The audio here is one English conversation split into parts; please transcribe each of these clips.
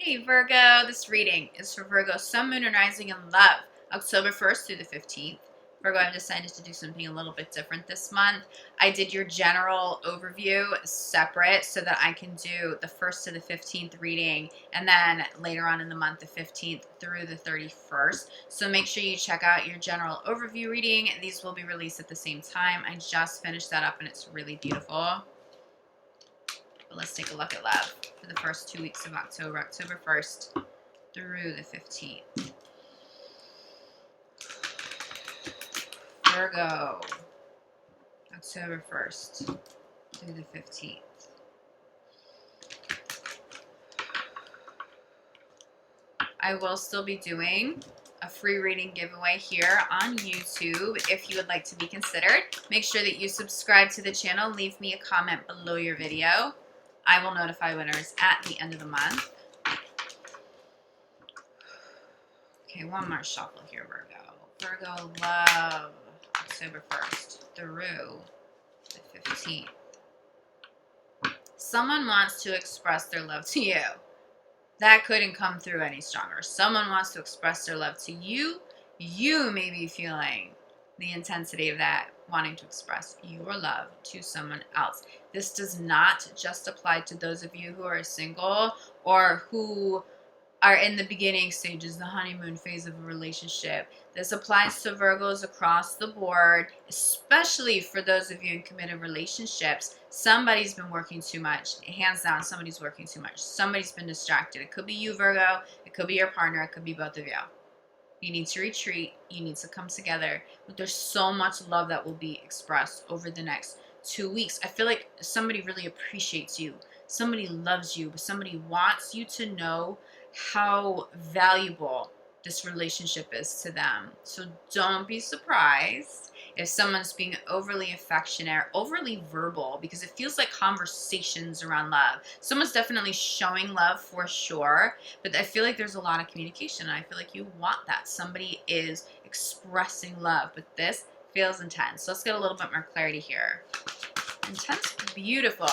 Hey Virgo, this reading is for Virgo, Sun, Moon, and Rising in Love, October 1st through the 15th. Virgo, I've decided to do something a little bit different this month. I did your general overview separate so that I can do the 1st to the 15th reading and then later on in the month, the 15th through the 31st. So make sure you check out your general overview reading. These will be released at the same time. I just finished that up and it's really beautiful. But let's take a look at love for the first 2 weeks of October, October 1st through the 15th. Virgo, October 1st through the 15th. I will still be doing a free reading giveaway here on YouTube. If you would like to be considered, make sure that you subscribe to the channel. Leave me a comment below your video. I will notify winners at the end of the month. Okay, one more shuffle here, Virgo. Virgo, love, October 1st through the 15th. Someone wants to express their love to you. That couldn't come through any stronger. Someone wants to express their love to you. You may be feeling the intensity of that, wanting to express your love to someone else. This does not just apply to those of you who are single or who are in the beginning stages, the honeymoon phase of a relationship. This applies to Virgos across the board, especially for those of you in committed relationships. Somebody's been working too much. Hands down, somebody's working too much. Somebody's been distracted. It could be you, Virgo. It could be your partner. It could be both of you. You need to retreat. You need to come together. But there's so much love that will be expressed over the next 2 weeks. I feel like somebody really appreciates you. Somebody loves you. But somebody wants you to know how valuable this relationship is to them. So don't be surprised if someone's being overly affectionate, overly verbal, because it feels like conversations around love. Someone's definitely showing love for sure, but I feel like there's a lot of communication. I feel like you want that. Somebody is expressing love, but this feels intense. So let's get a little bit more clarity here. Intense, beautiful.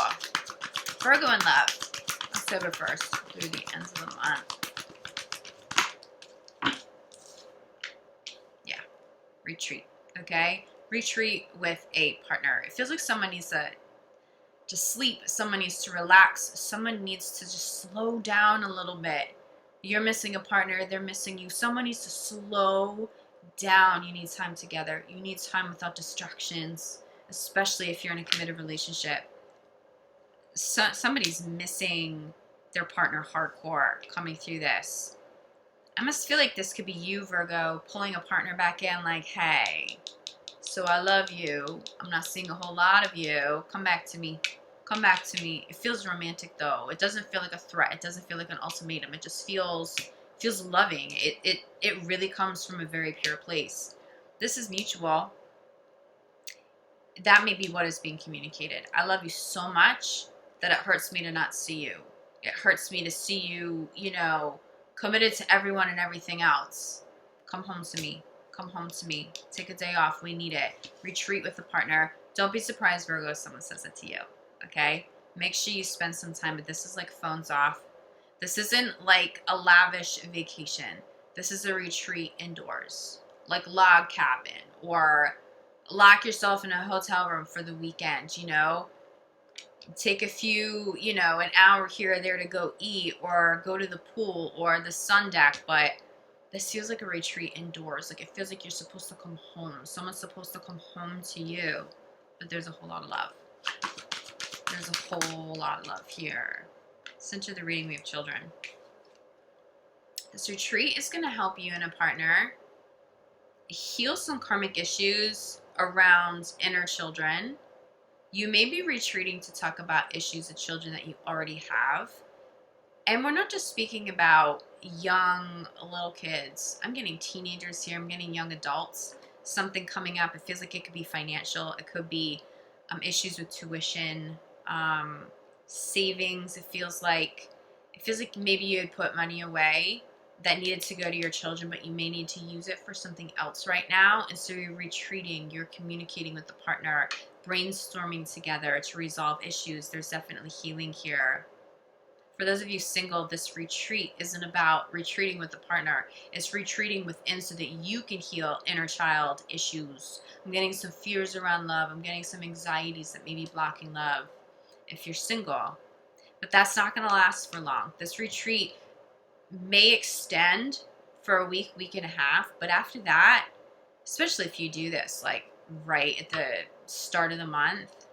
Virgo in love, October 1st through the end of the month. Yeah, retreat, okay? Retreat with a partner. It feels like someone needs to sleep, someone needs to relax, someone needs to just slow down a little bit. You're missing a partner, they're missing you. Someone needs to slow down. You need time together. You need time without distractions, especially if you're in a committed relationship. Somebody's missing their partner hardcore coming through this. I must feel like this could be you, Virgo, pulling a partner back in like, hey, so I love you. I'm not seeing a whole lot of you. Come back to me. Come back to me. It feels romantic, though. It doesn't feel like a threat. It doesn't feel like an ultimatum. It just feels loving. It really comes from a very pure place. This is mutual. That may be what is being communicated. I love you so much that it hurts me to not see you. It hurts me to see you, committed to everyone and everything else. Come home to me. Come home to me. Take a day off. We need it. Retreat with a partner. Don't be surprised, Virgo, if someone says it to you. Okay? Make sure you spend some time, but this is like phones off. This isn't like a lavish vacation. This is a retreat indoors. Like log cabin or lock yourself in a hotel room for the weekend, Take a few, an hour here or there to go eat or go to the pool or the sun deck, but this feels like a retreat indoors. Like it feels like you're supposed to come home. Someone's supposed to come home to you, but there's a whole lot of love. There's a whole lot of love here. Center of the reading, we have children. This retreat is going to help you and a partner heal some karmic issues around inner children. You may be retreating to talk about issues of children that you already have. And we're not just speaking about young little kids. I'm getting teenagers here. I'm getting young adults. Something coming up. It feels like it could be financial. It could be issues with tuition, savings. It feels like maybe you had put money away that needed to go to your children, but you may need to use it for something else right now. And so you're retreating, you're communicating with the partner, brainstorming together to resolve issues. There's definitely healing here. For those of you single, this retreat isn't about retreating with a partner. It's retreating within so that you can heal inner child issues. I'm getting some fears around love. I'm getting some anxieties that may be blocking love if you're single. But that's not going to last for long. This retreat may extend for a week, week and a half. But after that, especially if you do this like right at the start of the month,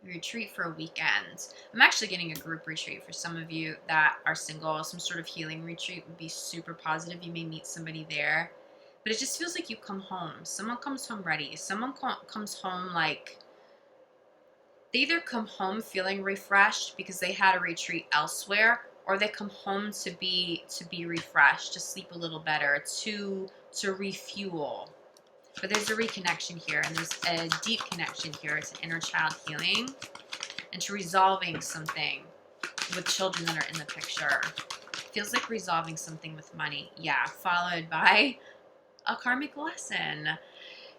retreat for a weekend. I'm actually getting a group retreat for some of you that are single. Some sort of healing retreat would be super positive. You may meet somebody there, but it just feels like you come home. Someone comes home ready. Someone comes home like they either come home feeling refreshed because they had a retreat elsewhere, or they come home to be refreshed, to sleep a little better, to refuel. But there's a reconnection here, and there's a deep connection here to inner child healing and to resolving something with children that are in the picture. Feels like resolving something with money. Yeah, followed by a karmic lesson.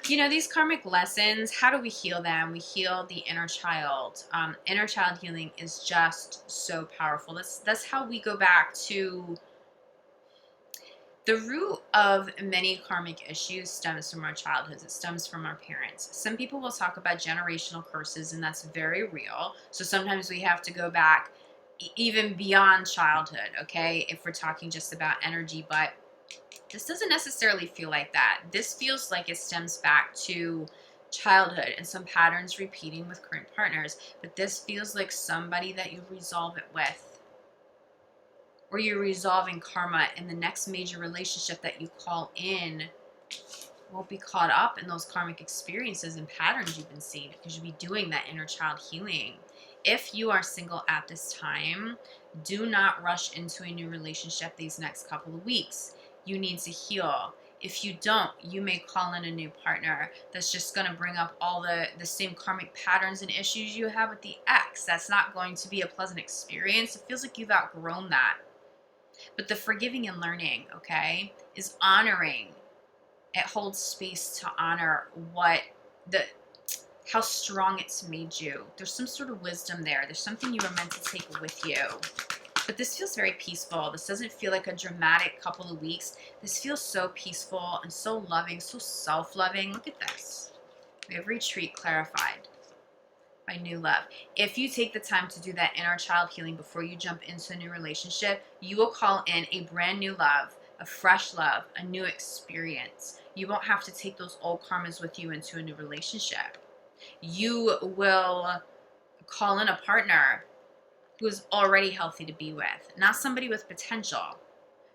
You know, these karmic lessons, how do we heal them? We heal the inner child. Inner child healing is just so powerful. That's how we go back to the root of many karmic issues stems from our childhoods. It stems from our parents. Some people will talk about generational curses, and that's very real. So sometimes we have to go back even beyond childhood, okay, if we're talking just about energy. But this doesn't necessarily feel like that. This feels like it stems back to childhood and some patterns repeating with current partners. But this feels like somebody that you resolve it with, or you're resolving karma, and the next major relationship that you call in won't be caught up in those karmic experiences and patterns you've been seeing, because you'll be doing that inner child healing. If you are single at this time, do not rush into a new relationship these next couple of weeks. You need to heal. If you don't, you may call in a new partner that's just going to bring up all the same karmic patterns and issues you have with the ex. That's not going to be a pleasant experience. It feels like you've outgrown that. But the forgiving and learning, okay, is honoring. It holds space to honor how strong it's made you. There's some sort of wisdom there. There's something you were meant to take with you. But this feels very peaceful. This doesn't feel like a dramatic couple of weeks. This feels so peaceful and so loving, so self-loving. Look at this. We have retreat clarified by new love. If you take the time to do that inner child healing before you jump into a new relationship, you will call in a brand new love, a fresh love, a new experience. You won't have to take those old karmas with you into a new relationship. You will call in a partner who is already healthy to be with, not somebody with potential,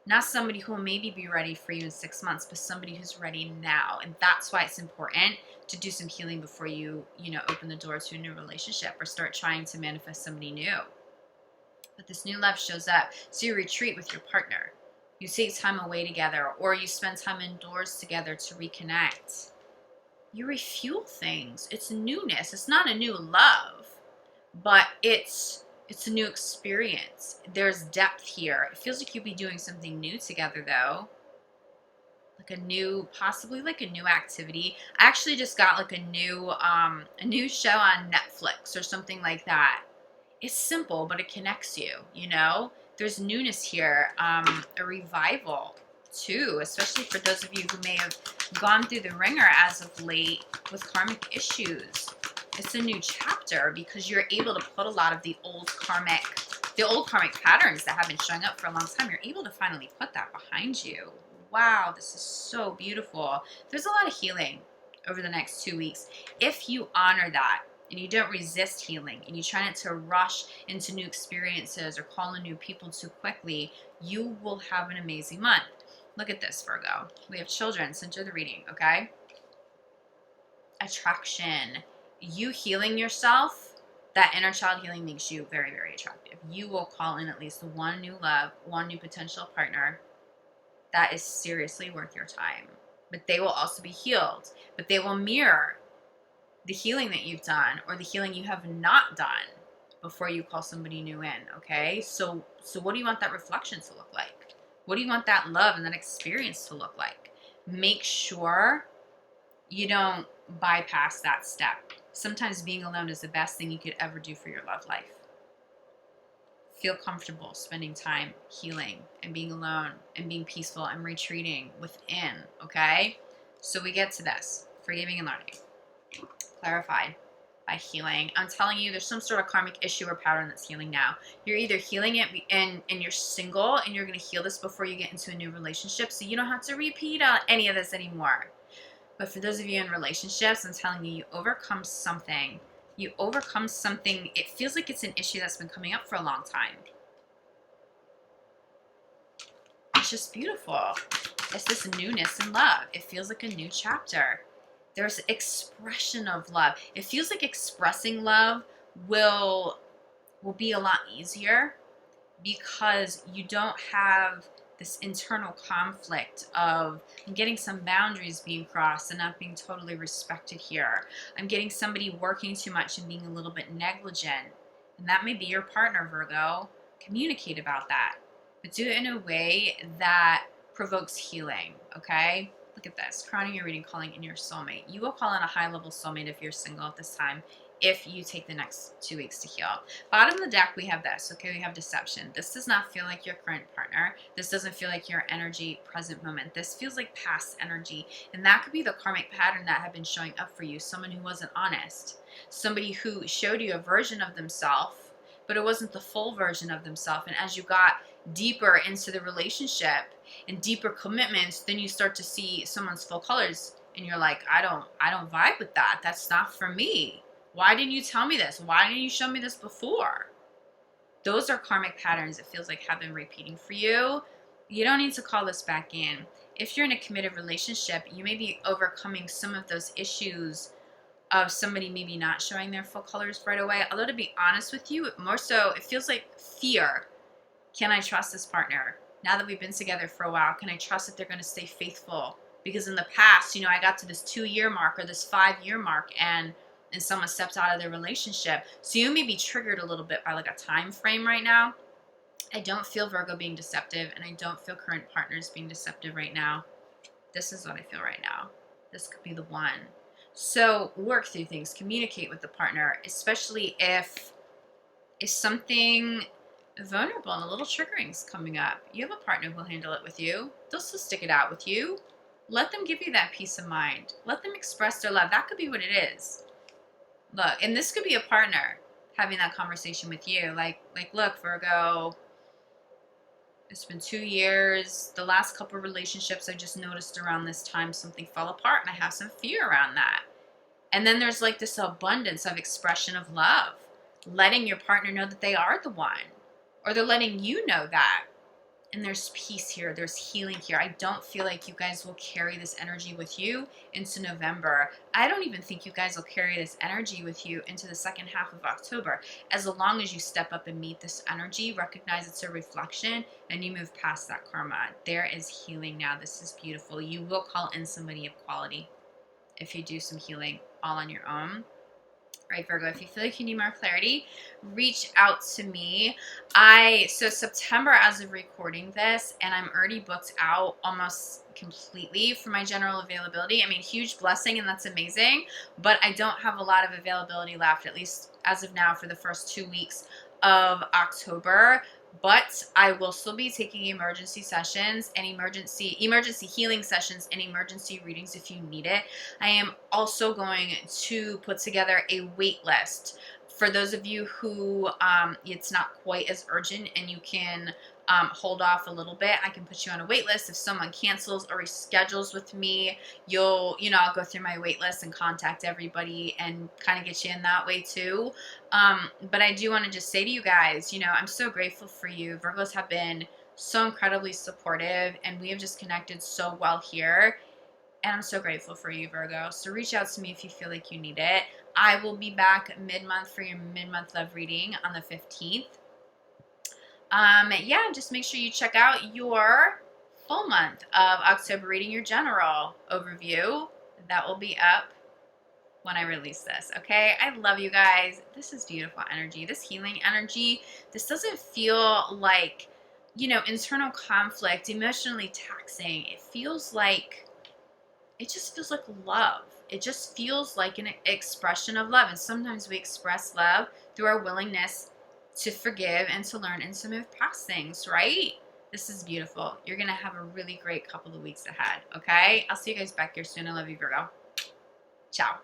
not somebody who will maybe be ready for you in 6 months, but somebody who's ready now. And that's why it's important to do some healing before you open the door to a new relationship or start trying to manifest somebody new. But this new love shows up. So you retreat with your partner. You take time away together, or you spend time indoors together to reconnect. You refuel things. It's newness. It's not a new love, but it's a new experience. There's depth here. It feels like you'd be doing something new together, though. Possibly like a new activity. I actually just got like a new show on Netflix or something like that. It's simple, but it connects you, There's newness here, a revival too, especially for those of you who may have gone through the ringer as of late with karmic issues. It's a new chapter because you're able to put a lot of the old karmic patterns that have been showing up for a long time. You're able to finally put that behind you. Wow, this is so beautiful. There's a lot of healing over the next 2 weeks. If you honor that and you don't resist healing and you try not to rush into new experiences or call in new people too quickly, you will have an amazing month. Look at this, Virgo. We have children, center of the reading, okay? Attraction. You healing yourself, that inner child healing makes you very, very attractive. You will call in at least one new love, one new potential partner. That is seriously worth your time. But they will also be healed. But they will mirror the healing that you've done or the healing you have not done before you call somebody new in, okay? So what do you want that reflection to look like? What do you want that love and that experience to look like? Make sure you don't bypass that step. Sometimes being alone is the best thing you could ever do for your love life. feel comfortable spending time healing and being alone and being peaceful and retreating within, okay? So we get to this, forgiving and learning. Clarified by healing. I'm telling you, there's some sort of karmic issue or pattern that's healing now. You're either healing it and you're single and you're going to heal this before you get into a new relationship, so you don't have to repeat any of this anymore. But for those of you in relationships, I'm telling you, you overcome something. You overcome something. It feels like it's an issue that's been coming up for a long time. It's just beautiful. It's this newness in love. It feels like a new chapter. There's expression of love. It feels like expressing love will be a lot easier because you don't have this internal conflict of, I'm getting some boundaries being crossed and not being totally respected here. I'm getting somebody working too much and being a little bit negligent. And that may be your partner, Virgo. Communicate about that. But do it in a way that provokes healing, okay? Look at this. Crowning your reading, calling in your soulmate. You will call in a high-level soulmate if you're single at this time, if you take the next 2 weeks to heal. Bottom of the deck, we have this, okay? We have deception. This does not feel like your current partner. This doesn't feel like your energy, present moment. This feels like past energy. And that could be the karmic pattern that had been showing up for you. Someone who wasn't honest. Somebody who showed you a version of themselves, but it wasn't the full version of themselves. And as you got deeper into the relationship and deeper commitments, then you start to see someone's full colors. And you're like, I don't vibe with that. That's not for me. Why didn't you tell me this? Why didn't you show me this before? Those are karmic patterns it feels like have been repeating for you. You don't need to call this back in. If you're in a committed relationship, you may be overcoming some of those issues of somebody maybe not showing their full colors right away. Although, to be honest with you, more so, it feels like fear. Can I trust this partner? Now that we've been together for a while, can I trust that they're going to stay faithful? Because in the past, I got to this 2-year mark or this 5-year mark and someone stepped out of their relationship. So you may be triggered a little bit by like a time frame right now. I don't feel Virgo being deceptive, and I don't feel current partners being deceptive right now. This is what I feel right now. This could be the one. So work through things, communicate with the partner, especially if something vulnerable and a little triggering is coming up. You have a partner who will handle it with you. They'll still stick it out with you. Let them give you that peace of mind. Let them express their love. That could be what it is. Look, and this could be a partner having that conversation with you. Like, look, Virgo, it's been 2 years. The last couple of relationships, I just noticed around this time something fell apart, and I have some fear around that. And then there's like this abundance of expression of love, letting your partner know that they are the one, or they're letting you know that. And there's peace here. There's healing here. I don't feel like you guys will carry this energy with you into November. I don't even think you guys will carry this energy with you into the second half of October. As long as you step up and meet this energy, recognize it's a reflection, and you move past that karma. There is healing now. This is beautiful. You will call in somebody of quality if you do some healing all on your own. Right, Virgo, if you feel like you need more clarity, reach out to me. So September, as of recording this, and I'm already booked out almost completely for my general availability. I mean, huge blessing, and that's amazing, but I don't have a lot of availability left, at least as of now, for the first 2 weeks of October. But I will still be taking emergency sessions and emergency healing sessions and emergency readings if you need it. I am also going to put together a wait list for those of you who it's not quite as urgent and you can hold off a little bit. I can put you on a wait list. If someone cancels or reschedules with me, I'll go through my wait list and contact everybody and kind of get you in that way too. But I do want to just say to you guys, I'm so grateful for you. Virgos have been so incredibly supportive, and we have just connected so well here. And I'm so grateful for you, Virgo. So reach out to me if you feel like you need it. I will be back mid-month for your mid-month love reading on the 15th. Just make sure you check out your full month of October reading, your general overview. That will be up when I release this, okay? I love you guys. This is beautiful energy. This healing energy. This doesn't feel like, internal conflict, emotionally taxing. It just feels like love. It just feels like an expression of love. And sometimes we express love through our willingness to forgive and to learn and to move past things, right? This is beautiful. You're going to have a really great couple of weeks ahead, okay? I'll see you guys back here soon. I love you, Virgo. Ciao.